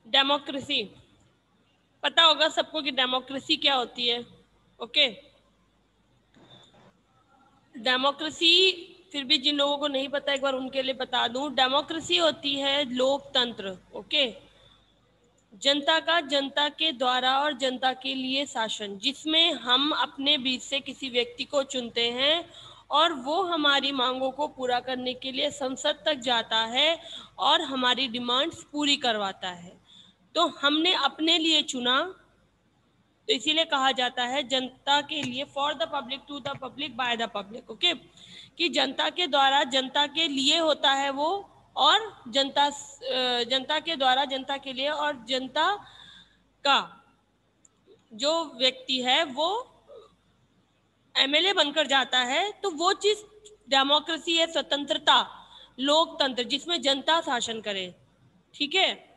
Democracy पता होगा सबको कि डेमोक्रेसी क्या होती है। ओके, डेमोक्रेसी फिर भी जिन लोगों को नहीं पता एक बार उनके लिए बता दूं, डेमोक्रेसी होती है लोकतंत्र। ओके, जनता का जनता के द्वारा और जनता के लिए शासन, जिसमें हम अपने बीच से किसी व्यक्ति को चुनते हैं और वो हमारी मांगों को पूरा करने के लिए संसद तक जाता है और हमारी डिमांड्स पूरी करवाता है। तो हमने अपने लिए चुना, तो इसीलिए कहा जाता है जनता के लिए, for the public, to the public, by the public. Okay, कि जनता के द्वारा जनता के लिए होता है वो, और जनता के द्वारा जनता के लिए, और जनता का जो व्यक्ति है वो एमएलए बनकर जाता है। तो वो चीज डेमोक्रेसी है, स्वतंत्रता, लोकतंत्र, जिसमें जनता शासन करे। ठीक है,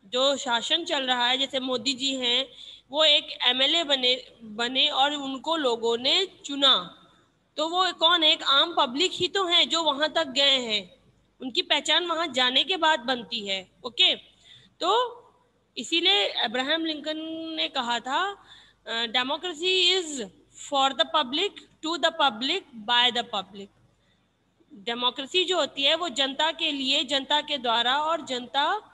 जो शासन चल रहा है, जैसे मोदी जी हैं, वो एक एमएलए बने और उनको लोगों ने चुना, तो वो कौन है? एक आम पब्लिक ही तो है जो वहां तक गए हैं, उनकी पहचान वहां जाने के बाद बनती है। ओके, तो इसीलिए अब्राहम लिंकन ने कहा था, democracy is for the public, to the public, by the public. Democracy जो होती है वो जनता के लिए, जनता के द्वारा और जनता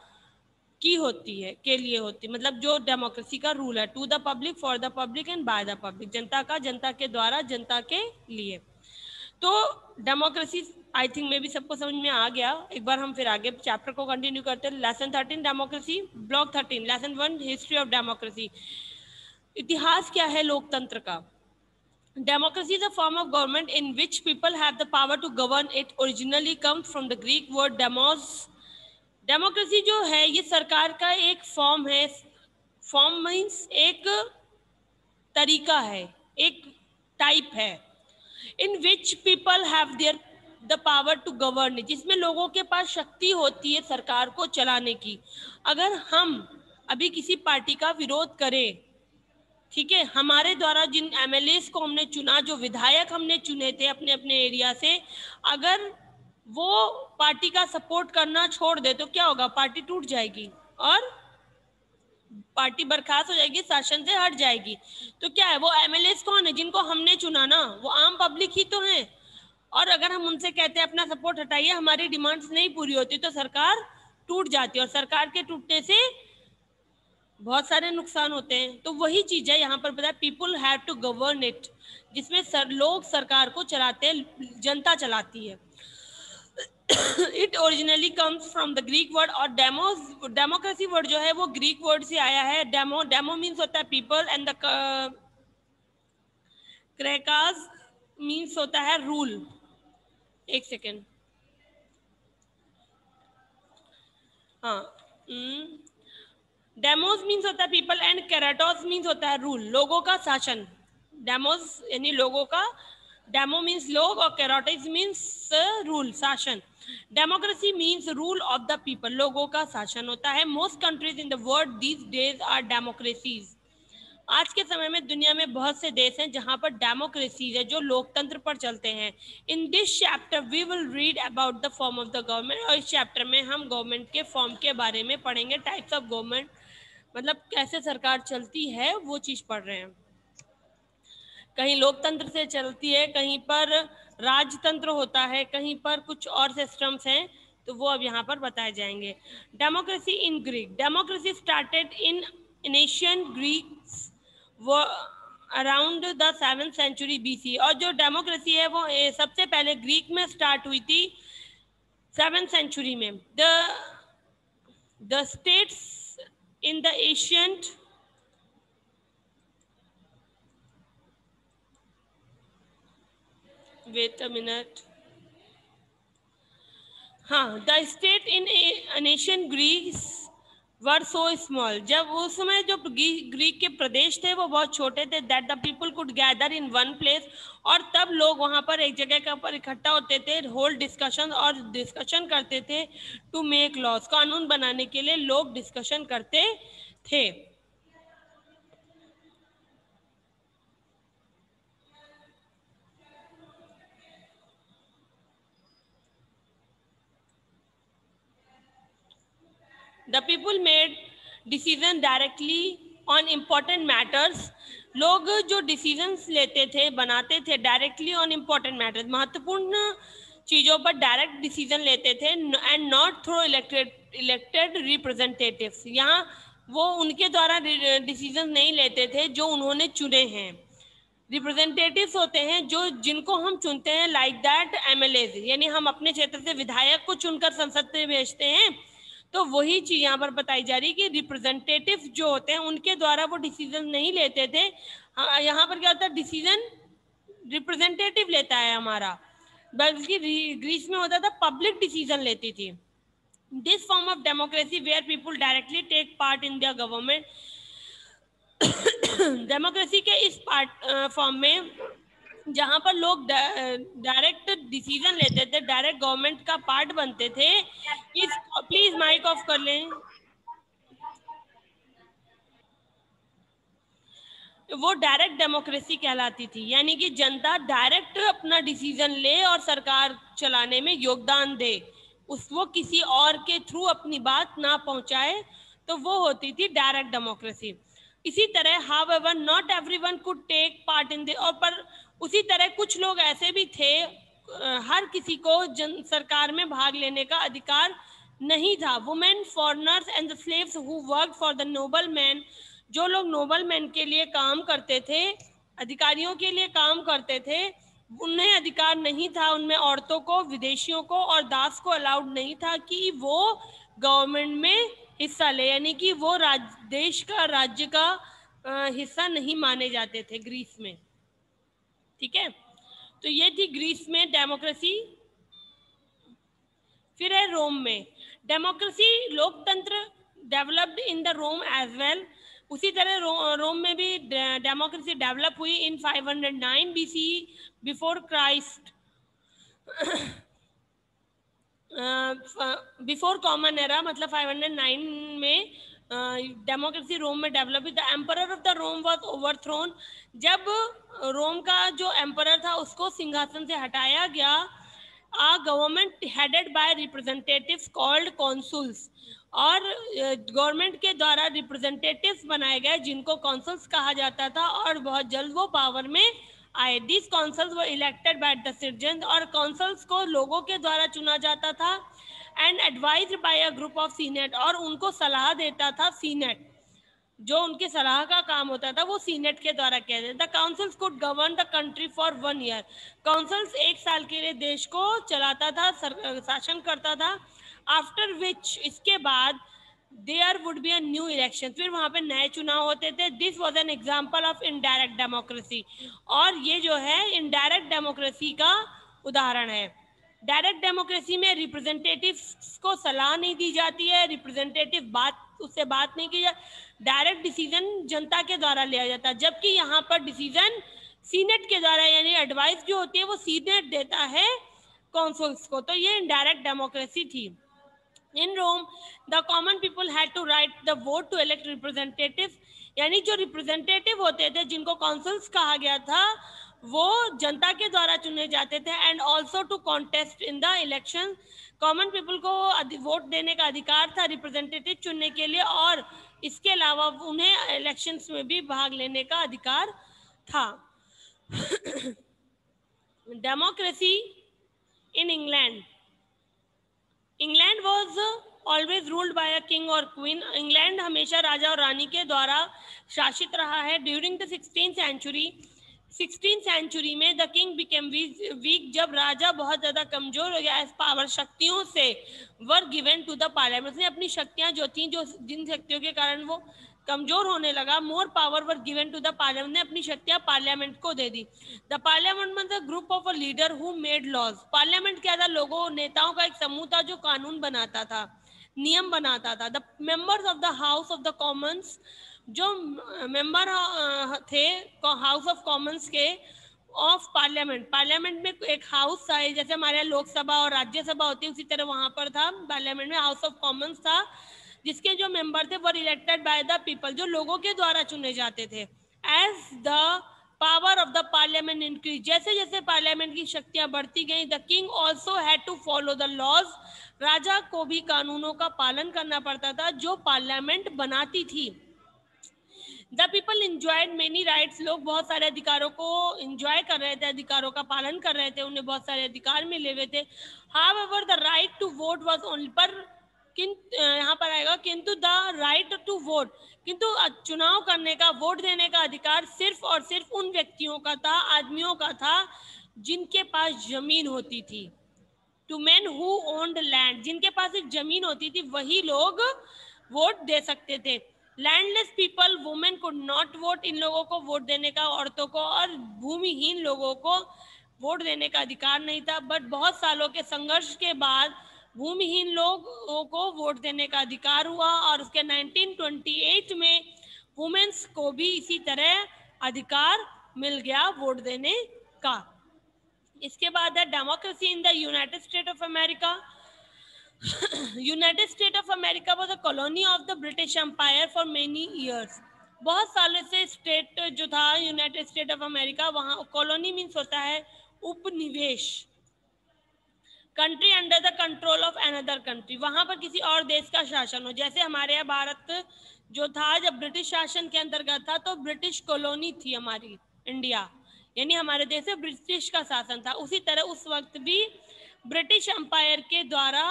की होती है, के लिए होती है। मतलब जो डेमोक्रेसी का रूल है, to the public, for the public and by the public, जनता का जनता के द्वारा जनता के लिए। तो डेमोक्रेसी आई थिंक में भी सबको समझ में आ गया। एक बार हम फिर आगे चैप्टर को कंटिन्यू करते हैं। Lesson 13 democracy, block 13, lesson 1 history of democracy. इतिहास क्या है लोकतंत्र का? Democracy is a form of government in which people have the power to govern. It originally comes from the Greek word demos. Democracy जो है ये सरकार का एक फॉर्म है। फॉर्म मीन्स एक तरीका है, एक टाइप है। In which people have their the power to govern, जिसमें लोगों के पास शक्ति होती है सरकार को चलाने की। अगर हम अभी किसी पार्टी का विरोध करें, ठीक है, हमारे द्वारा जिन एमएलएस को हमने चुना, जो विधायक हमने चुने थे अपने अपने एरिया से, अगर वो पार्टी का सपोर्ट करना छोड़ दे तो क्या होगा? पार्टी टूट जाएगी और पार्टी बर्खास्त हो जाएगी, शासन से हट जाएगी। तो क्या है, वो एमएलएस कौन है? जिनको हमने चुना ना, वो आम पब्लिक ही तो है। और अगर हम उनसे कहते हैं अपना सपोर्ट हटाइए, हमारी डिमांड्स नहीं पूरी होती, तो सरकार टूट जाती है, और सरकार के टूटने से बहुत सारे नुकसान होते हैं। तो वही चीज है यहाँ पर बताया, people have to govern it, जिसमें लोग सरकार को चलाते हैं, जनता चलाती है। It originally comes from the Greek word, और डेमोक्रेसी वर्ड जो है वो ग्रीक वर्ड से आया है। डेमो मीन्स होता है पीपल, एंड द क्रेकास मीन्स होता है रूल। एक सेकेंड, हाँ, डेमोस मीन्स होता है पीपल, एंड कैराटोस मीन्स होता है रूल, लोगों का शासन। डेमोस यानी लोगों का, डेमो मीन्स लोग, और कैराटोस मीन्स रूल, शासन। Democracy means rule of the people, लोगों का शासन होता है। Most countries in the world these days are democracies. आज के समय में दुनिया में बहुत से देश हैं जहां पर डेमोक्रेसी है, जो लोकतंत्र पर चलते हैं। In this chapter we will read about the form of the government, और इस चैप्टर में हम गवर्नमेंट के फॉर्म के बारे में पढ़ेंगे। टाइप्स ऑफ गवर्नमेंट, मतलब कैसे सरकार चलती है, वो चीज पढ़ रहे हैं। कहीं लोकतंत्र से चलती है, कहीं पर राजतंत्र होता है, कहीं पर कुछ और सिस्टम्स हैं, तो वो अब यहाँ पर बताए जाएंगे। Democracy in Greek, democracy started in Asian Greeks around the 7th century BC। और जो डेमोक्रेसी है वो सबसे पहले ग्रीक में स्टार्ट हुई थी 7th सेंचुरी में। The states in the ancient, wait a minute, हाँ, the state in ancient Greece were so small, जब उस समय जो ग्रीक के प्रदेश थे वो बहुत छोटे थे, that the people could gather in one place, और तब लोग वहां पर एक जगह के ऊपर इकट्ठा होते थे, होल्ड डिस्कशन, और डिस्कशन करते थे, टू मेक लॉज, कानून बनाने के लिए लोग डिस्कशन करते थे। The people made decision directly on important matters, लोग जो डिसीजंस लेते थे, बनाते थे डायरेक्टली ऑन इम्पोर्टेंट मैटर्स, महत्वपूर्ण चीज़ों पर डायरेक्ट डिसीजन लेते थे, and not through elected representatives. यहाँ वो उनके द्वारा डिसीजन नहीं लेते थे जो उन्होंने चुने हैं। रिप्रेजेंटेटिव्स होते हैं जो जिनको हम चुनते हैं, लाइक दैट एमएलएज, यानी हम अपने क्षेत्र से विधायक को चुनकर संसद में भेजते हैं। तो वही चीज यहाँ पर बताई जा रही है कि रिप्रेजेंटेटिव जो होते हैं उनके द्वारा वो डिसीजन नहीं लेते थे। यहाँ पर क्या होता है, डिसीजन रिप्रेजेंटेटिव लेता है हमारा, बल्कि ग्रीस में होता था पब्लिक डिसीजन लेती थी। This form of democracy where people directly take part in their government, democracy के इस फॉर्म में जहां पर लोग डायरेक्ट डिसीजन लेते थे, डायरेक्ट गवर्नमेंट का पार्ट बनते थे। इस प्लीज माइक ऑफ कर लें। वो डायरेक्ट डेमोक्रेसी कहलाती थी, यानी कि जनता डायरेक्ट अपना डिसीजन ले और सरकार चलाने में योगदान दे, वो किसी और के थ्रू अपनी बात ना पहुंचाए, तो वो होती थी डायरेक्ट डेमोक्रेसी। इसी तरह however not everyone could take part in the, और पर उसी तरह कुछ लोग ऐसे भी थे, हर किसी को सरकार में भाग लेने का अधिकार नहीं था। Women, foreigners and the slaves who worked for the noble man, जो लोग नोबल मैन के लिए काम करते थे, अधिकारियों के लिए काम करते थे, उन्हें अधिकार नहीं था, उनमें औरतों को, विदेशियों को और दास को अलाउड नहीं था कि वो गवर्नमेंट में हिस्सा ले, यानी कि वो देश का, राज्य का हिस्सा नहीं माने जाते थे ग्रीस में। ठीक है, तो ये थी ग्रीस में डेमोक्रेसी। फिर है रोम में डेमोक्रेसी, लोकतंत्र developed in the Rome as well. उसी तरह रोम में भी डेमोक्रेसी डेवलप हुई in 509 BC before Christ, before common era, मतलब 509 में डेमोक्रेसी रोम में डेवलप हुई। The emperor of the Rome was overthrown, जब रोम का जो एम्परर था उसको सिंहासन से हटाया गया। A government headed by representatives called consuls, और गवर्नमेंट के द्वारा रिप्रेजेंटेटिव्स बनाए गए जिनको कॉन्सल्स कहा जाता था, और बहुत जल्द वो पावर में आए। This consuls were elected by the citizen, और कॉन्सल्स को लोगों के द्वारा चुना जाता था, and advised by a group of senate, और उनको सलाह देता था सीनेट, जो उनके सलाह का काम होता था वो सीनेट के द्वारा किया जाता। The councils could govern the country for 1 year, councils 1 साल के लिए देश को चलाता था, शासन करता था। आफ्टर विच, इसके बाद there would be a new election, फिर वहां पे नए चुनाव होते थे। This was an example of indirect democracy, और ये जो है इनडायरेक्ट डेमोक्रेसी का उदाहरण है। डायरेक्ट डेमोक्रेसी में रिप्रेजेंटेटिव्स को सलाह नहीं दी जाती है, रिप्रेजेंटेटिव उससे बात नहीं की जाती, डायरेक्ट डिसीजन जनता के द्वारा लिया जाता है। जबकि यहाँ पर डिसीजन सीनेट के द्वारा, यानी एडवाइस जो होती है वो सीनेट देता है कॉन्सल्स को। तो ये इनडायरेक्ट डेमोक्रेसी थी। In Rome the common people had to right the vote to elect representative, यानी जो रिप्रेजेंटेटिव होते थे जिनको कॉन्सल्स कहा गया था वो जनता के द्वारा चुने जाते थे, and also to contest in the election. Common people को वोट देने का अधिकार था रिप्रेजेंटेटिव चुनने के लिए, और इसके अलावा उन्हें इलेक्शंस में भी भाग लेने का अधिकार था। Democracy in England, England was always ruled by a king और क्वीन, इंग्लैंड हमेशा राजा और रानी के द्वारा शासित रहा है। ड्यूरिंग द 16th सेंचुरी में द किंग बिकेम वीक, जब राजा बहुत ज़्यादा कमजोर हो गया, एज पावर, शक्तियों से, were given to the parliament, उसने अपनी शक्तियां जो थी, जो जिन शक्तियों के कारण वो कमजोर होने लगा, more power were given to the parliament, ने अपनी शक्तियां पार्लियामेंट को दे दी। द पार्लियामेंट में the group of a leader who made laws, parliament क्या था, लोगों, नेताओं का एक समूह था जो कानून बनाता था, नियम बनाता था। The members of the house of the Commons, जो मेंबर थे हाउस ऑफ कॉमन्स के, ऑफ पार्लियामेंट, पार्लियामेंट में एक हाउस था, जैसे हमारे यहाँ लोकसभा और राज्यसभा होती है, उसी तरह वहां पर था पार्लियामेंट में हाउस ऑफ कॉमन्स था, जिसके जो मेंबर थे वो इलेक्टेड बाय द पीपल, जो लोगों के द्वारा चुने जाते थे। As the power of the parliament increase, जैसे जैसे पार्लियामेंट की शक्तियां बढ़ती गई, the king also had to follow the laws, राजा को भी कानूनों का पालन करना पड़ता था जो पार्लियामेंट बनाती थी। The people enjoyed many rights, लोग बहुत सारे अधिकारों को इंजॉय कर रहे थे, अधिकारों का पालन कर रहे थे, उन्हें बहुत सारे अधिकार मिले हुए थे। However the right to vote was only, पर यहाँ पर आएगा किंतु द राइट टू वोट, किंतु चुनाव करने का, वोट देने का अधिकार सिर्फ और सिर्फ उन व्यक्तियों का था, आदमियों का था जिनके पास जमीन होती थी। To men who owned land, जिनके पास एक जमीन होती थी वही लोग वोट दे सकते थे। Landless people women could not vote, इन लोगों को वोट देने का, औरतों को और भूमिहीन लोगों को वोट देने का अधिकार नहीं था। बट बहुत सालों के संघर्ष के बाद भूमिहीन लोगों को वोट देने का अधिकार हुआ और उसके 1928 में वुमेन्स को भी इसी तरह अधिकार मिल गया वोट देने का। इसके बाद है democracy in the United State of America. United State of America was a colony of the British empire for many years, बहुत सालों से स्टेट जो था यूनाइटेड स्टेट ऑफ अमेरिका, वहाँ कॉलोनी मीन्स होता है उपनिवेश, country under the control of another country, वहां पर किसी और देश का शासन हो। जैसे हमारे यहाँ भारत जो था जब ब्रिटिश शासन के अंतर्गत था तो ब्रिटिश कॉलोनी थी हमारी इंडिया, यानी हमारे देश में ब्रिटिश का शासन था। उसी तरह उस वक्त भी ब्रिटिश एम्पायर के द्वारा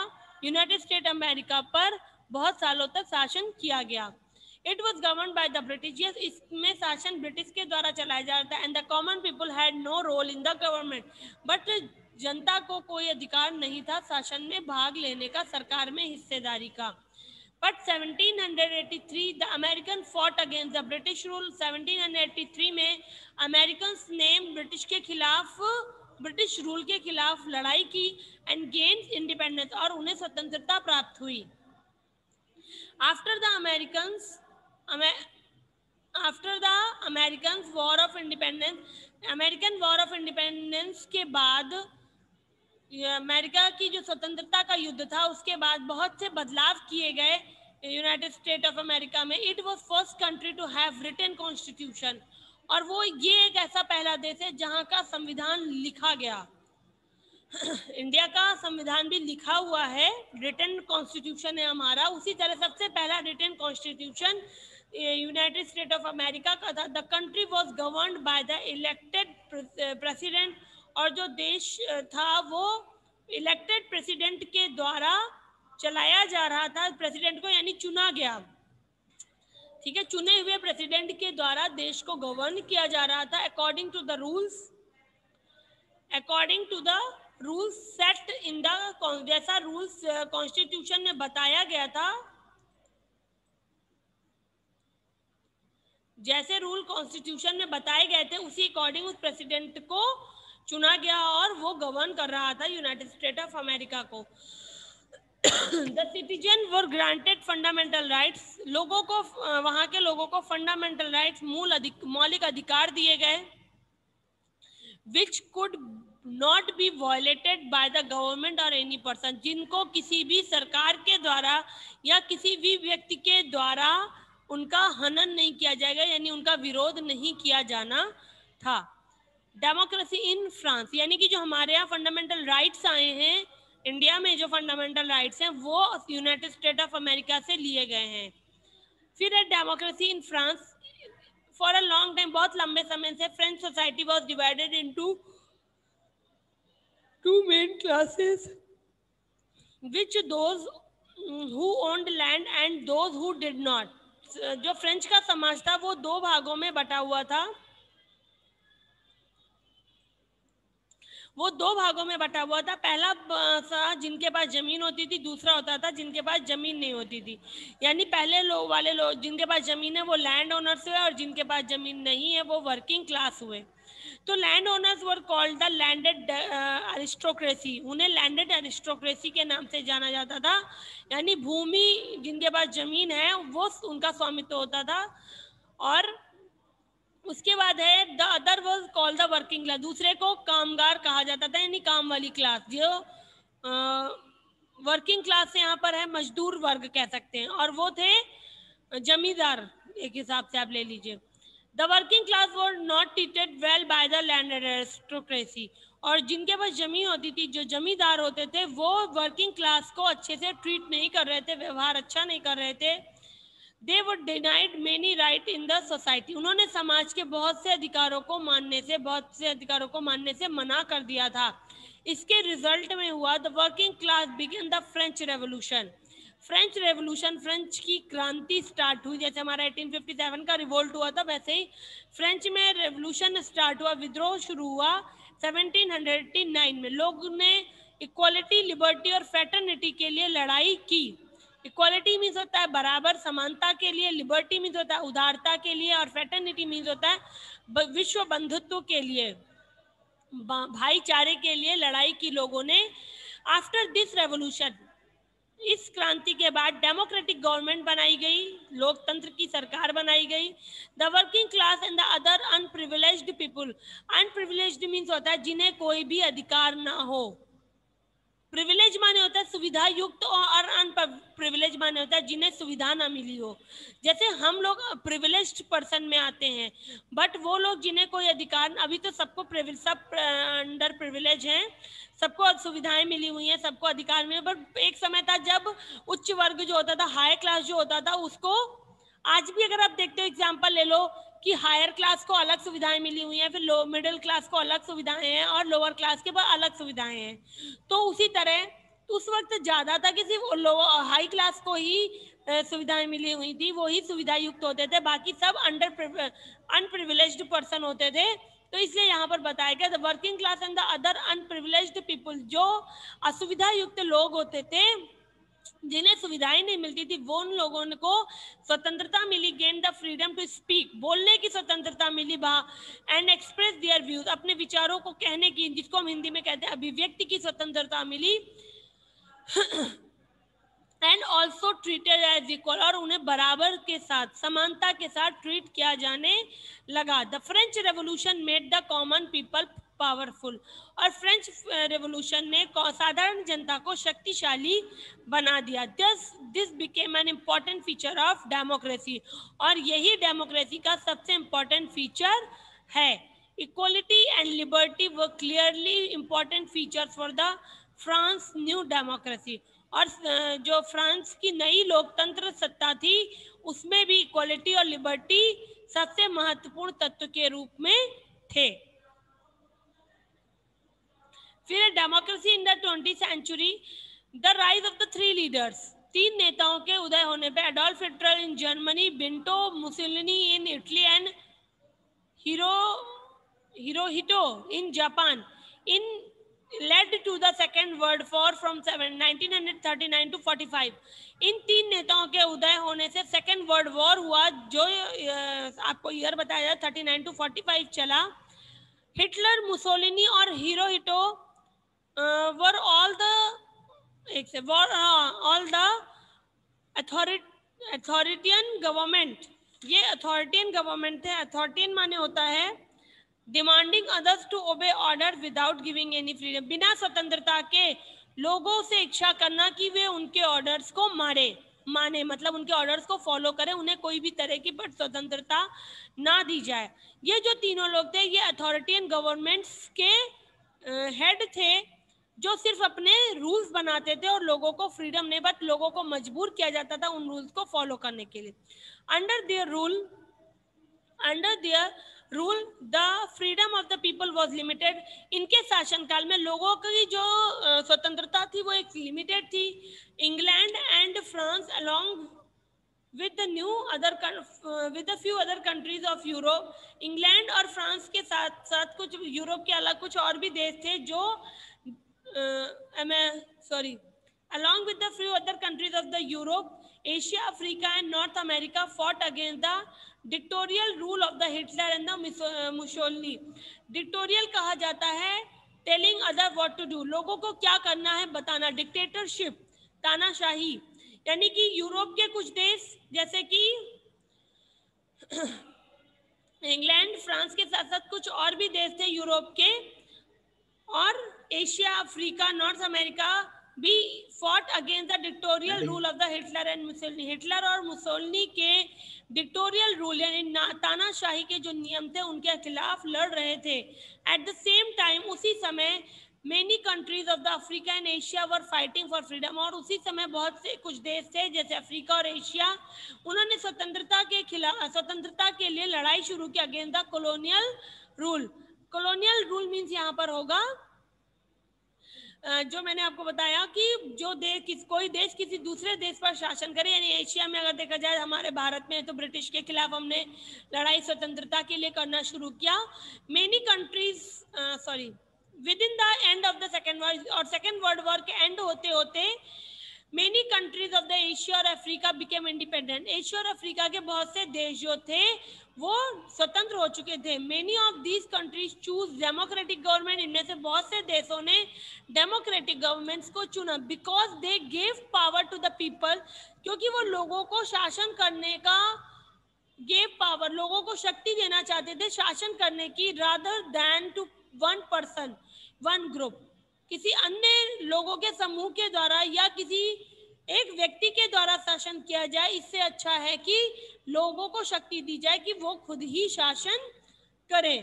यूनाइटेड स्टेट अमेरिका पर बहुत सालों तक शासन किया गया। It was govern by the British, इसमें शासन ब्रिटिश के द्वारा चलाया जाता है। And the common people had no role in the government, but जनता को कोई अधिकार नहीं था शासन में भाग लेने का, सरकार में हिस्सेदारी का। But 1783 the American fought against the British rule, 1783 में अमेरिकन ने ब्रिटिश के खिलाफ, ब्रिटिश रूल के खिलाफ लड़ाई की एंड गेन्स इंडिपेंडेंस, और उन्हें स्वतंत्रता प्राप्त हुई। After the American war of independence, American war of independence के बाद, अमेरिका की जो स्वतंत्रता का युद्ध था उसके बाद बहुत से बदलाव किए गए यूनाइटेड स्टेट ऑफ अमेरिका में। It was first country to have written constitution, और वो ये एक ऐसा पहला देश है जहां का संविधान लिखा गया। इंडिया का संविधान भी लिखा हुआ है, रिटन कॉन्स्टिट्यूशन है हमारा। उसी तरह सबसे पहला written constitution United State of America का था। The country was governed by the elected president, और जो देश था वो इलेक्टेड प्रेसिडेंट के द्वारा चलाया जा रहा था, प्रेसिडेंट को यानी चुना गया, ठीक है, चुने हुए प्रेसिडेंट के द्वारा देश को गवर्न किया जा रहा था according to the rules set in the, जैसा रूल्स कॉन्स्टिट्यूशन में बताया गया था, जैसे रूल कॉन्स्टिट्यूशन में बताए गए थे उसी अकॉर्डिंग उस प्रेसिडेंट को चुना गया और वो गवर्न कर रहा था यूनाइटेड स्टेट ऑफ अमेरिका को। The citizen were granted fundamental rights, लोगों को, वहां के लोगों को फंडामेंटल राइट्स, मौलिक अधिकार दिए गए, which could not be violated by the government और एनी पर्सन, जिनको किसी भी सरकार के द्वारा या किसी भी व्यक्ति के द्वारा उनका हनन नहीं किया जाएगा, यानी उनका विरोध नहीं किया जाना था। डेमोक्रेसी इन फ्रांस, यानी कि जो हमारे यहाँ फंडामेंटल राइट्स आए हैं, इंडिया में जो फंडामेंटल राइट्स हैं वो यूनाइटेड स्टेट ऑफ अमेरिका से लिए गए हैं। फिर है democracy in France. For a long time, बहुत लंबे समय से French society was divided into two main classes, which those who owned land and those who did not. जो फ्रेंच का समाज था वो दो भागों में बटा हुआ था, वो दो भागों में बटा हुआ था। पहला सा जिनके पास जमीन होती थी, दूसरा होता था जिनके पास जमीन नहीं होती थी। यानी पहले वाले लोग जिनके पास जमीन है वो लैंड ओनर्स हुए, और जिनके पास जमीन नहीं है वो वर्किंग क्लास हुए। तो land owners were called the landed aristocracy, उन्हें लैंडेड अरिस्टोक्रेसी के नाम से जाना जाता था, यानी भूमि जिनके पास जमीन है वो उनका स्वामित्व होता था। और उसके बाद है the other was called the working class, दूसरे को कामगार कहा जाता था, यानी काम वाली क्लास। जो वर्किंग क्लास यहाँ पर है मजदूर वर्ग कह सकते हैं, और वो थे जमींदार, एक हिसाब से आप ले लीजिए। The working class were not treated well by the land aristocracy, और जिनके पास जमीन होती थी, जो जमींदार होते थे, वो वर्किंग क्लास को अच्छे से ट्रीट नहीं कर रहे थे, व्यवहार अच्छा नहीं कर रहे थे। They were denied many right in the society, उन्होंने समाज के बहुत से अधिकारों को मानने से मना कर दिया था। इसके रिजल्ट में हुआ the working class begin the French revolution. French की क्रांति स्टार्ट हुई। जैसे हमारा 1857 का रिवोल्ट हुआ था, वैसे ही फ्रेंच में रेवोल्यूशन स्टार्ट हुआ, विद्रोह शुरू हुआ 1789 में। लोगों ने इक्वालिटी, लिबर्टी और फ्रेटर्निटी के लिए लड़ाई की। इक्वालिटी मीन्स होता है बराबर, समानता के लिए, लिबर्टी मीन्स होता है उदारता के लिए, और फ्रेटर्निटी मीन्स होता है विश्व बंधुत्व के लिए, भाईचारे के लिए लड़ाई की लोगों ने। आफ्टर दिस रेवोल्यूशन, इस क्रांति के बाद डेमोक्रेटिक गवर्नमेंट बनाई गई, लोकतंत्र की सरकार बनाई गई। The working class and the other unprivileged people, unprivileged means होता है जिन्हें कोई भी अधिकार ना हो, प्रिविलेज माने होता है सुविधा युक्त, और अनप्रिविलेज माने होता है जिन्हें सुविधा ना मिली हो। जैसे हम लोग प्रिविलेज्ड पर्सन में आते हैं, बट वो लोग जिन्हें कोई अधिकार, अभी तो सबको सब अंडर प्रिविलेज हैं, सबको सुविधाएं मिली हुई हैं, सबको अधिकार मिले, बट एक समय था जब उच्च वर्ग जो होता था, हाई क्लास जो होता था, उसको, आज भी अगर आप देखते हो, एग्जाम्पल ले लो कि हायर क्लास को अलग सुविधाएं मिली हुई हैं, फिर लो मिडिल क्लास को अलग सुविधाएं हैं, और लोअर क्लास के पास अलग सुविधाएं हैं। तो उसी तरह उस वक्त ज्यादा था कि सिर्फ हाई क्लास को ही सुविधाएं मिली हुई थी, वो ही सुविधा युक्त होते थे, बाकी सब अनप्रिविलेज्ड पर्सन होते थे। तो इसलिए यहाँ पर बताया गया the working class and the other unprivileged people, जो असुविधा युक्त लोग होते थे, जिन्हें सुविधाएं नहीं मिलती थी, वो उन लोगों को स्वतंत्रता मिली, gain the freedom to speak, बोलने की स्वतंत्रता मिली, एंड एक्सप्रेस देयर व्यूज, अपने विचारों को कहने की, जिसको हम हिंदी में कहते हैं अभिव्यक्ति की स्वतंत्रता मिली। And also treated as equal, और उन्हें बराबर के साथ, समानता के साथ ट्रीट किया जाने लगा। The French revolution made the common people powerful, और फ्रेंच रेवोल्यूशन ने साधारण जनता को शक्तिशाली बना दिया। This became an important feature of democracy, और यही डेमोक्रेसी का सबसे इम्पॉर्टेंट फीचर है। Equality and liberty were clearly important features for the France new democracy, और जो फ्रांस की नई लोकतंत्र सत्ता थी, उसमें भी इक्वालिटी और लिबर्टी सबसे महत्वपूर्ण तत्व के रूप में थे। फिर democracy in the 20th century, the rise of the three leaders, तीन नेताओं के उदय होने पे, Adolf Hitler in Germany, Benito Mussolini in Italy, and Hirohito in Japan, in led to the second world war from 1939 to 45। इन तीन नेताओं के उदय होने से सेकेंड वर्ल्ड वॉर हुआ, जो आपको ईयर बताया 39 to 45 चला। हिटलर, मुसोलिनी और Hirohito were all the authoritarian government, ये अथॉरिटियन गवर्नमेंट थे। अथॉरिटियन माने होता है demanding others to obey order without giving any freedom, बिना स्वतंत्रता के लोगों से इच्छा करना कि वे उनके ऑर्डर्स को माने, मतलब उनके ऑर्डर्स को फॉलो करें, उन्हें कोई भी तरह की स्वतंत्रता ना दी जाए। ये जो तीनों लोग थे, ये अथॉरिटियन गवर्नमेंट्स के हेड थे, जो सिर्फ अपने रूल्स बनाते थे और लोगों को फ्रीडम नहीं, बट लोगों को मजबूर किया जाता था उन रूल्स को फॉलो करने के लिए। Under their rule the freedom of the people was limited, इनके शासनकाल में लोगों की जो स्वतंत्रता थी वो एक लिमिटेड थी। England and France along with a few other countries of Europe, England और फ्रांस के साथ साथ कुछ यूरोप के अलग कुछ और भी देश थे जो along with the few other countries of the Europe, Asia, Africa and North America fought against the dictatorial rule of the Hitler and the Mussolini। Dictatorial कहा जाता है telling other what to do, लोगों को क्या करना है बताना, dictatorship, तानाशाही, यानी कि यूरोप के कुछ देश जैसे कि इंग्लैंड, फ्रांस के साथ साथ कुछ और भी देश थे यूरोप के, और Asia, Africa, north America B fought against the dictatorial rule of the Hitler and Mussolini. Hitler और मुसोलिनी के डिक्टोरियल रूल यानी तानाशाही के जो नियम थे उनके खिलाफ लड़ रहे थे। एट द सेम टाइम उसी समय many countries of the Africa and Asia were fighting for freedom. और उसी समय बहुत से कुछ देश थे जैसे अफ्रीका और एशिया, उन्होंने स्वतंत्रता के लिए लड़ाई शुरू की against the colonial rule. Colonial rule means यहाँ पर होगा जो मैंने आपको बताया कि जो देश कोई देश किसी दूसरे देश पर शासन करे, यानी एशिया में अगर देखा जाए हमारे भारत में तो ब्रिटिश के खिलाफ हमने लड़ाई स्वतंत्रता के लिए करना शुरू किया। Many countries with in the end of the second world war के एंड होते होते many countries of the Asia और अफ्रीका बिकेम इंडिपेंडेंट। एशिया और अफ्रीका के बहुत से देश जो थे वो स्वतंत्र हो चुके थे। Many of these countries choose democratic government. इनमें से बहुत से देशों ने डेमोक्रेटिक गवर्नमेंट्स को चुना because they gave power to the people, क्योंकि वो लोगों को शासन करने का गेव पावर, लोगों को शक्ति देना चाहते थे शासन करने की, rather than to one person one group. किसी अन्य लोगों के समूह के द्वारा या किसी एक व्यक्ति के द्वारा शासन किया जाए, इससे अच्छा है कि लोगों को शक्ति दी जाए कि वो खुद ही शासन करें।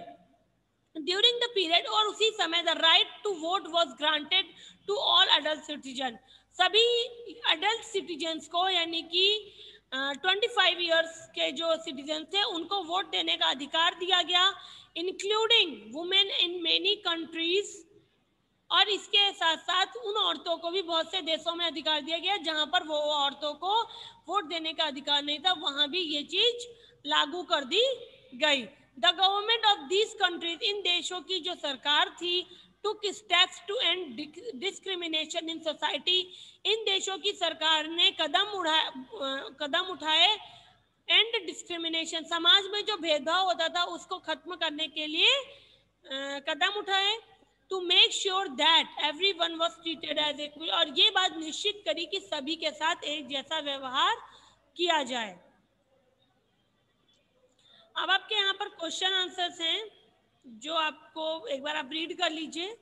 ड्यूरिंग द पीरियड, और उसी समय the right to vote was granted to all adult citizen. सभी अडल्ट सिटीजन्स को यानी कि 25 ईयर्स के जो सिटीजन थे उनको वोट देने का अधिकार दिया गया, including women in many countries. और इसके साथ साथ उन औरतों को भी बहुत से देशों में अधिकार दिया गया जहां पर वो औरतों को वोट देने का अधिकार नहीं था, वहां भी ये चीज लागू कर दी गई। The government of these countries, इन देशों की जो सरकार थी, took steps to end discrimination in society। इन देशों की सरकार ने कदम उठाए एंड डिस्क्रिमिनेशन, समाज में जो भेदभाव होता था उसको खत्म करने के लिए कदम उठाए। To make sure that everyone was treated as equal, और ये बात निश्चित करी कि सभी के साथ एक जैसा व्यवहार किया जाए। अब आपके यहाँ पर क्वेश्चन आंसर्स हैं जो आपको एक बार आप रीड कर लीजिए।